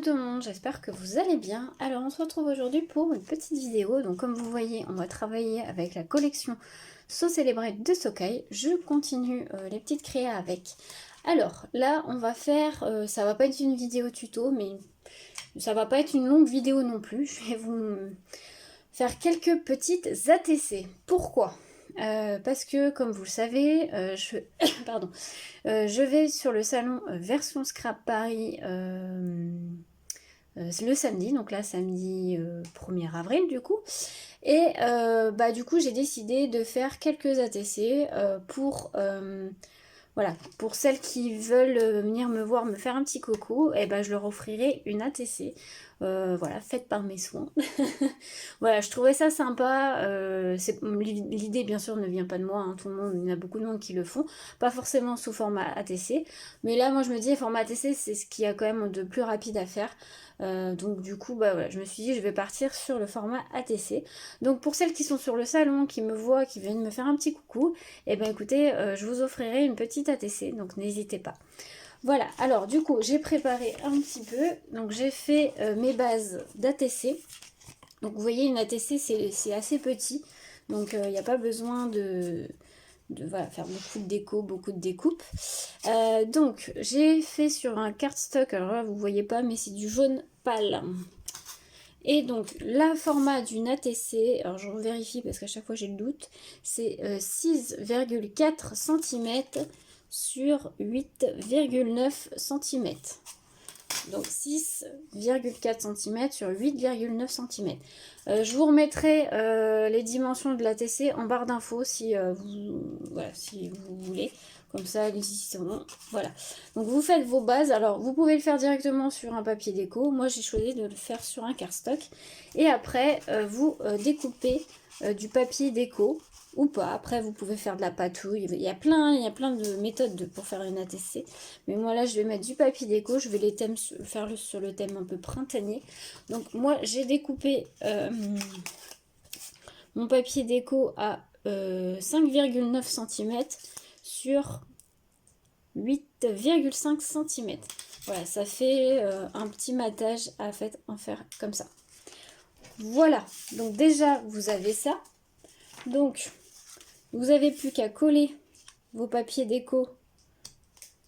Coucou tout le monde, j'espère que vous allez bien. Alors on se retrouve aujourd'hui pour une petite vidéo. Donc comme vous voyez, on va travailler avec la collection So Celebrate de Socai. Je continue les petites créas avec. Alors là on va faire, ça va pas être une vidéo tuto, mais ça va pas être une longue vidéo non plus. Je vais vous faire quelques petites ATC. Pourquoi parce que comme vous le savez, pardon, je vais sur le salon Version Scrap Paris le samedi, donc là samedi 1er avril du coup. Et du coup j'ai décidé de faire quelques ATC pour voilà, pour celles qui veulent venir me voir, me faire un petit coucou, et je leur offrirai une ATC, voilà, faite par mes soins. Voilà, je trouvais ça sympa. L'idée, bien sûr, ne vient pas de moi, hein, tout le monde, il y en a beaucoup de monde qui le font, pas forcément sous format ATC, mais là, moi, je me dis, format ATC, c'est ce qu'il y a quand même de plus rapide à faire. Donc du coup voilà, je me suis dit je vais partir sur le format ATC. Donc pour celles qui sont sur le salon, qui me voient, qui viennent me faire un petit coucou, et écoutez, je vous offrirai une petite ATC, donc n'hésitez pas. Voilà, alors du coup j'ai préparé un petit peu, donc j'ai fait mes bases d'ATC. Donc vous voyez, une ATC c'est assez petit, donc il n'y a pas besoin de voilà, faire beaucoup de déco, beaucoup de découpes. Donc j'ai fait sur un cardstock, alors là vous voyez pas, mais c'est du jaune pâle. Et donc la format d'une ATC, alors je vérifie parce qu'à chaque fois j'ai le doute, c'est 6,4 cm sur 8,9 cm. Donc 6,4 cm sur 8,9 cm. Je vous remettrai les dimensions de l'ATC en barre d'infos si, si vous voulez. Comme ça, elles y seront. Voilà. Donc vous faites vos bases. Alors vous pouvez le faire directement sur un papier déco. Moi j'ai choisi de le faire sur un cardstock. Et après vous découpez du papier déco ou pas. Après vous pouvez faire de la patouille. Il y a plein de méthodes pour faire une ATC. Mais moi là je vais mettre du papier déco. Je vais faire sur le thème un peu printanier. Donc moi j'ai découpé mon papier déco à 5,9 cm sur 8,5 cm. Voilà, ça fait un petit matage à en faire comme ça. Voilà, donc déjà vous avez ça. Donc vous avez plus qu'à coller vos papiers déco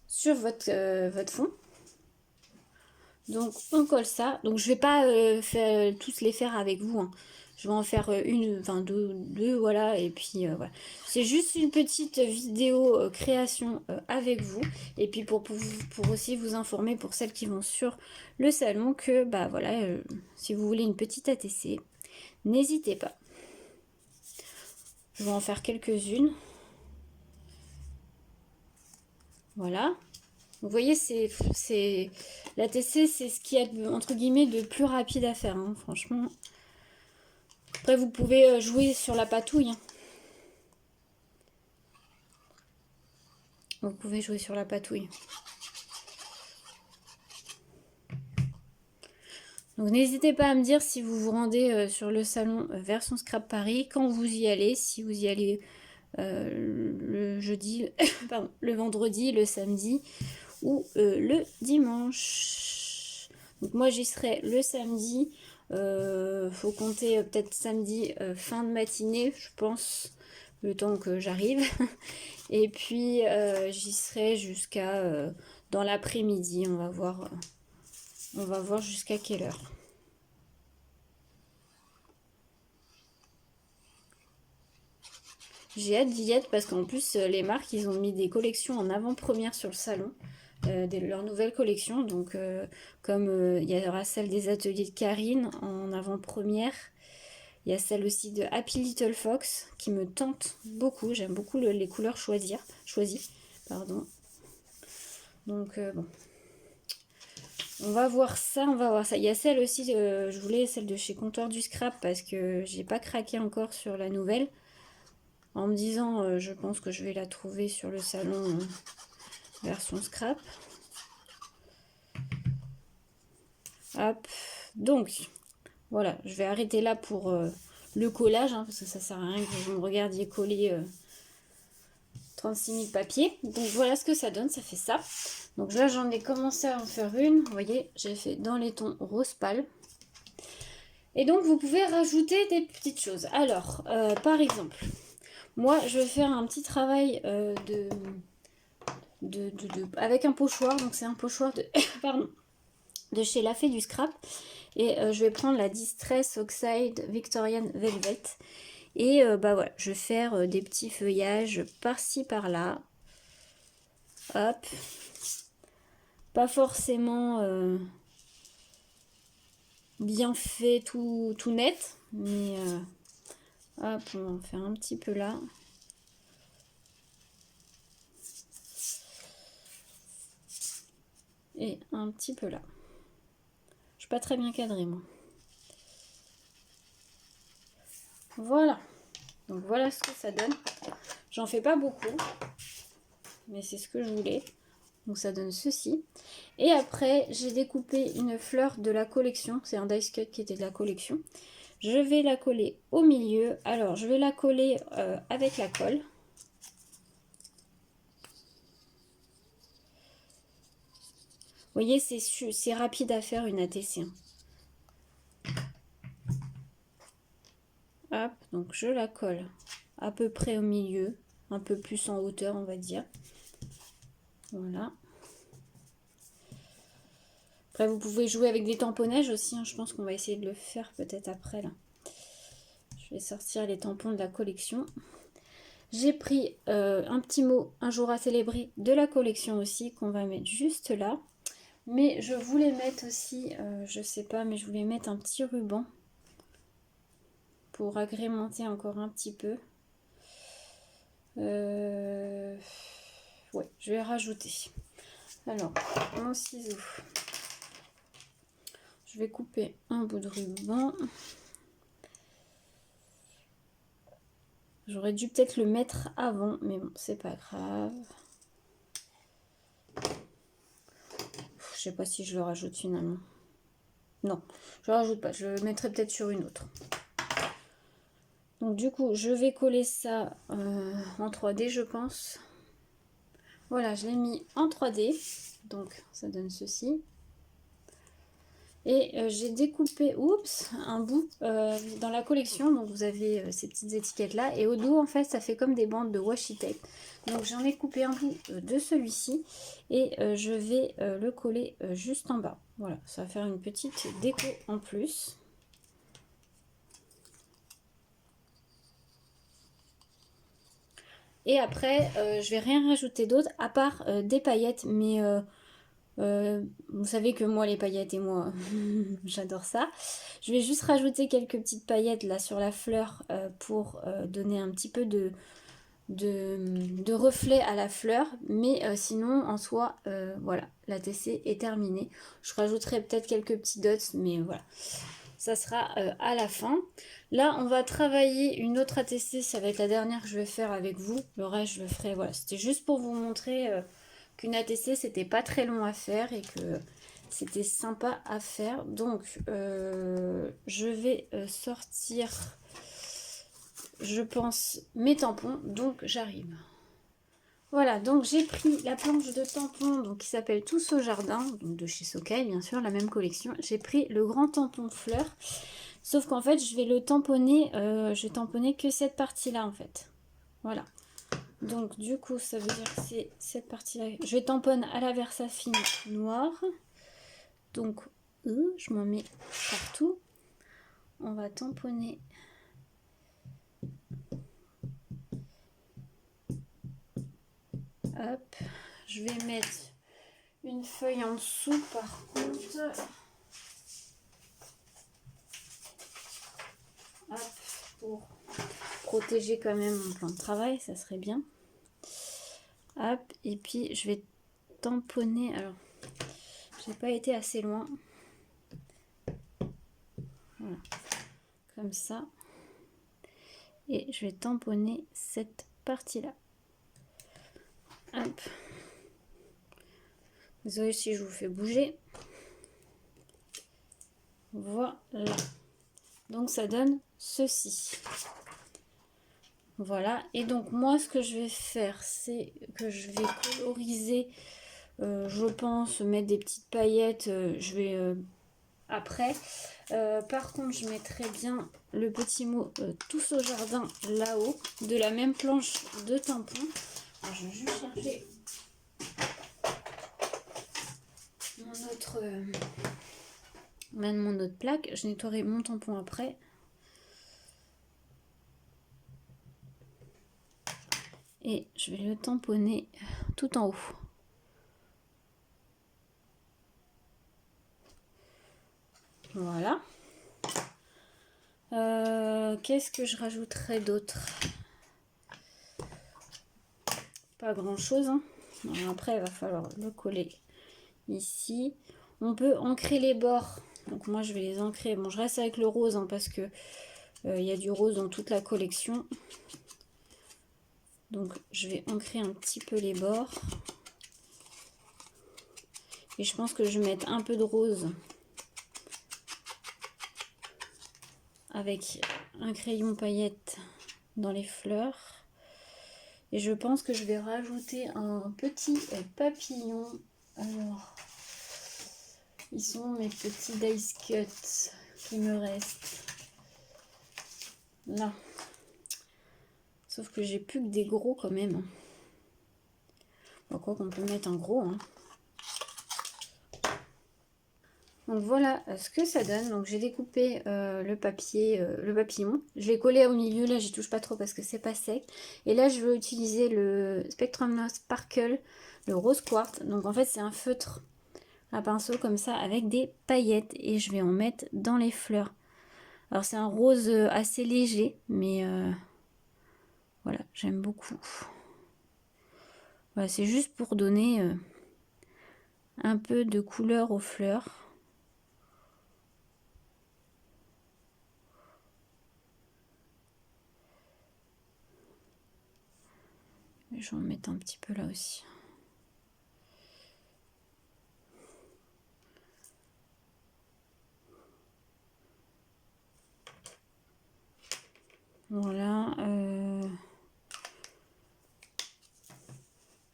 sur votre fond. Donc on colle ça. Donc je vais pas tous les faire avec vous, hein. Je vais en faire deux, voilà. Et puis voilà. C'est juste une petite vidéo création avec vous. Et puis pour aussi vous informer pour celles qui vont sur le salon que voilà, si vous voulez une petite ATC, n'hésitez pas. Je vais en faire quelques-unes. Voilà. Vous voyez, l'ATC, c'est ce qui est entre guillemets de plus rapide à faire, hein, franchement. Après, vous pouvez jouer sur la patouille, hein. Vous pouvez jouer sur la patouille. Donc n'hésitez pas à me dire si vous vous rendez sur le salon Version Scrap Paris, quand vous y allez, si vous y allez le jeudi, pardon, le vendredi, le samedi ou le dimanche. Donc moi j'y serai le samedi. Faut compter peut-être samedi fin de matinée, je pense, le temps que j'arrive. Et puis j'y serai jusqu'à dans l'après-midi. On va voir jusqu'à quelle heure. J'ai hâte d'y être parce qu'en plus les marques ils ont mis des collections en avant-première sur le salon. Leur nouvelle collection, donc comme il y aura celle des ateliers de Karine en avant-première, il y a celle aussi de Happy Little Fox qui me tente beaucoup. J'aime beaucoup les couleurs choisies, pardon. Donc bon, on va voir ça, Il y a celle aussi, je voulais celle de chez Comptoir du Scrap parce que j'ai pas craqué encore sur la nouvelle. En me disant, je pense que je vais la trouver sur le salon version scrap. Hop, donc voilà, je vais arrêter là pour le collage, hein, parce que ça sert à rien que vous me regardiez coller 36 000 papiers. Donc voilà ce que ça donne, ça fait ça. Donc là j'en ai commencé à en faire une. Vous voyez, j'ai fait dans les tons rose pâle. Et donc vous pouvez rajouter des petites choses. Alors, par exemple, moi je vais faire un petit travail avec un pochoir. Donc c'est un pochoir de, pardon, de chez La Fée du Scrap. Et je vais prendre la Distress Oxide Victorian Velvet. Et bah voilà, je vais faire des petits feuillages par-ci par-là. Hop. Pas forcément bien fait, tout net. Mais hop, on va en faire un petit peu là. Et un petit peu là. Je suis pas très bien cadrée moi. Voilà. Donc voilà ce que ça donne. J'en fais pas beaucoup. Mais c'est ce que je voulais. Donc ça donne ceci. Et après, j'ai découpé une fleur de la collection. C'est un dice cut qui était de la collection. Je vais la coller au milieu. Alors, je vais la coller avec la colle. Vous voyez, c'est rapide à faire une ATC. Hop, donc je la colle à peu près au milieu. Un peu plus en hauteur, on va dire. Voilà. Après, vous pouvez jouer avec des tamponnages aussi. Hein. Je pense qu'on va essayer de le faire peut-être après, là. Je vais sortir les tampons de la collection. J'ai pris un petit mot, un jour à célébrer, de la collection aussi, qu'on va mettre juste là. Mais je voulais mettre aussi, je sais pas, mais je voulais mettre un petit ruban pour agrémenter encore un petit peu. Ouais, je vais rajouter. Alors, mon ciseau. Je vais couper un bout de ruban. J'aurais dû peut-être le mettre avant, mais bon, c'est pas grave. Je sais pas si je le rajoute finalement. Non, je le rajoute pas. Je le mettrai peut-être sur une autre. Donc du coup, je vais coller ça en 3D, je pense. Voilà, je l'ai mis en 3D. Donc ça donne ceci. Et j'ai découpé, un bout dans la collection. Donc vous avez ces petites étiquettes là. Et au dos, en fait, ça fait comme des bandes de washi tape. Donc j'en ai coupé un bout de celui-ci. Et je vais le coller juste en bas. Voilà, ça va faire une petite déco en plus. Et après, je vais rien rajouter d'autre à part des paillettes. Mais vous savez que moi, les paillettes et moi, j'adore ça. Je vais juste rajouter quelques petites paillettes là sur la fleur pour donner un petit peu de reflet à la fleur. Mais sinon, en soi, voilà, la TC est terminée. Je rajouterai peut-être quelques petits dots, mais voilà. Ça sera à la fin. Là, on va travailler une autre ATC. Ça va être la dernière que je vais faire avec vous. Le reste, je le ferai. Voilà, c'était juste pour vous montrer qu'une ATC, c'était pas très long à faire et que c'était sympa à faire. Donc, je vais sortir, je pense, mes tampons. Donc, j'arrive. Voilà, donc j'ai pris la planche de tampons donc, qui s'appelle Tous au jardin, donc de chez Sokei, bien sûr, la même collection. J'ai pris le grand tampon fleur, sauf qu'en fait, je vais le tamponner, je vais tamponner que cette partie-là, en fait. Voilà. Donc, du coup, ça veut dire que c'est cette partie-là. Je tamponne à la Versafine noire. Donc, je m'en mets partout. On va tamponner. Hop, je vais mettre une feuille en dessous par contre. Hop, pour protéger quand même mon plan de travail, ça serait bien. Hop, et puis je vais tamponner. Alors, j'ai pas été assez loin. Voilà, comme ça. Et je vais tamponner cette partie-là. Hop. Désolée si je vous fais bouger. Voilà. Donc ça donne ceci. Vous Voilà, et donc moi ce que je vais faire, c'est que je vais coloriser, je pense mettre des petites paillettes, je vais après. Par contre, je mettrai bien le petit mot tous au jardin là-haut, de la même planche de tampons. Alors, je vais juste chercher mon autre plaque. Je nettoierai mon tampon après. Et je vais le tamponner tout en haut. Voilà. Qu'est-ce que je rajouterais d'autre? Pas grand chose. Hein. Alors après, il va falloir le coller ici. On peut ancrer les bords. Donc moi, je vais les ancrer. Bon, je reste avec le rose hein, parce que il y a du rose dans toute la collection. Donc je vais ancrer un petit peu les bords. Et je pense que je vais mettre un peu de rose avec un crayon paillette dans les fleurs. Et je pense que je vais rajouter un petit papillon. Alors, ils sont mes petits dice cuts qui me restent. Là. Sauf que j'ai plus que des gros quand même. Bon, quoi qu'on peut mettre un gros. Hein. Donc voilà ce que ça donne. Donc j'ai découpé le papier, le papillon. Je l'ai collé au milieu, là j'y touche pas trop parce que c'est pas sec. Et là je veux utiliser le Spectrum Noir Sparkle, le rose quartz. Donc en fait c'est un feutre à pinceau comme ça avec des paillettes. Et je vais en mettre dans les fleurs. Alors c'est un rose assez léger, mais voilà, j'aime beaucoup. Voilà, c'est juste pour donner un peu de couleur aux fleurs. Je vais en mettre un petit peu là aussi. Voilà.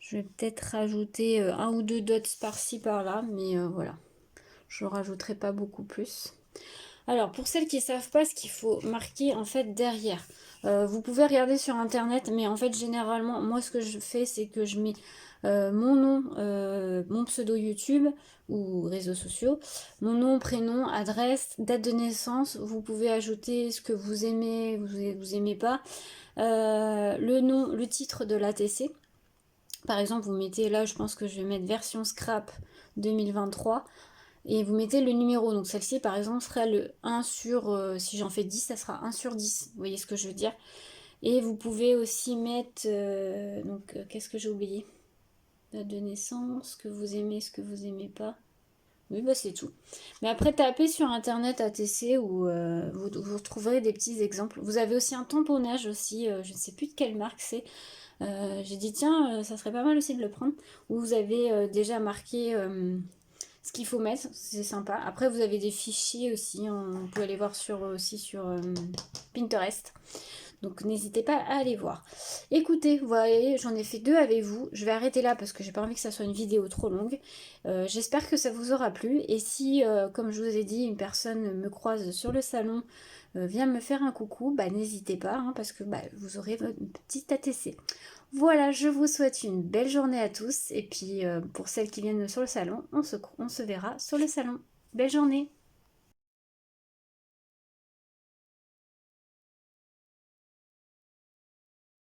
Je vais peut-être rajouter un ou deux dots par-ci par-là, mais voilà. Je ne rajouterai pas beaucoup plus. Alors, pour celles qui ne savent pas ce qu'il faut marquer en fait derrière, vous pouvez regarder sur internet, mais en fait généralement, moi ce que je fais, c'est que je mets mon nom, mon pseudo YouTube ou réseaux sociaux, mon nom, prénom, adresse, date de naissance. Vous pouvez ajouter ce que vous aimez, vous aimez pas, le nom, le titre de l'ATC. Par exemple, vous mettez là, je pense que je vais mettre version scrap 2023. Et vous mettez le numéro. Donc celle-ci, par exemple, serait le 1 sur... si j'en fais 10, ça sera 1 sur 10. Vous voyez ce que je veux dire? Et vous pouvez aussi mettre... qu'est-ce que j'ai oublié? Date de naissance, ce que vous aimez, ce que vous aimez pas. Oui, bah c'est tout. Mais après, tapez sur Internet ATC où vous retrouverez des petits exemples. Vous avez aussi un tamponnage aussi, je ne sais plus de quelle marque c'est. J'ai dit, tiens, ça serait pas mal aussi de le prendre. Où vous avez déjà marqué... ce qu'il faut mettre, c'est sympa. Après, vous avez des fichiers aussi. On peut aller voir aussi sur Pinterest. Donc, n'hésitez pas à aller voir. Écoutez, vous voyez, j'en ai fait 2 avec vous. Je vais arrêter là parce que j'ai pas envie que ça soit une vidéo trop longue. J'espère que ça vous aura plu. Et si, comme je vous ai dit, une personne me croise sur le salon, vient me faire un coucou, bah, n'hésitez pas, hein, parce que bah, vous aurez votre petite ATC. Voilà, je vous souhaite une belle journée à tous. Et puis, pour celles qui viennent sur le salon, on se verra sur le salon. Belle journée!